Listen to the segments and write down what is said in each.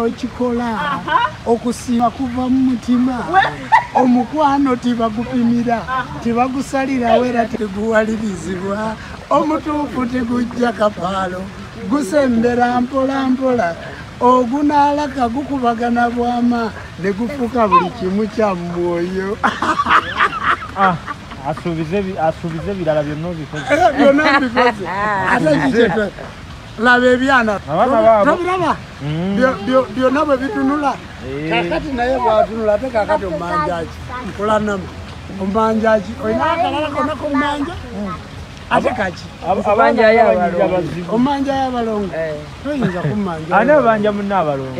n'okikola okusiima kuva mu mutima omukwano tibagupimira tibagusalirawo era teguwalirizibwa omutuufu tegujja kapaalo gusembera mpola mpola ogunaalaka gukubagana bwama ne gufuka buli kimu kya mwoyo asuubize birala byonna obikoze ate kikyo laba ebyana tobiraba byonna bwe bitunula kakati naye bwatunula ate kakati omanjaki Kulanama omanjaki olina akalala konna kumanja ate kaki omanja y'abalongo toyinza kumanja ani abanja munna abalongo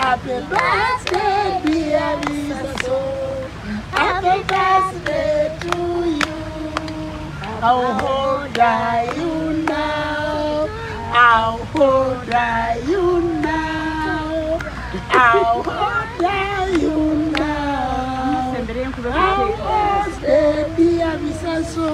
Happy birthday, dear Bisaso. Happy birthday to you. How old are you now? How old are you now? How old are you now? Happy birthday, dear Bisaso.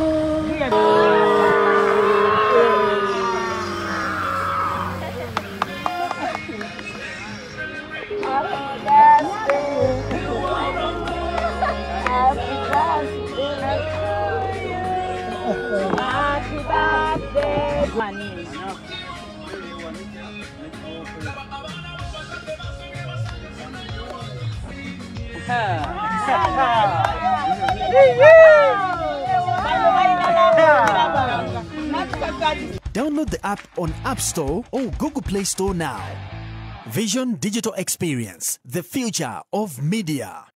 Download the app on App Store or Google Play Store now. Vision Digital Experience, the future of media.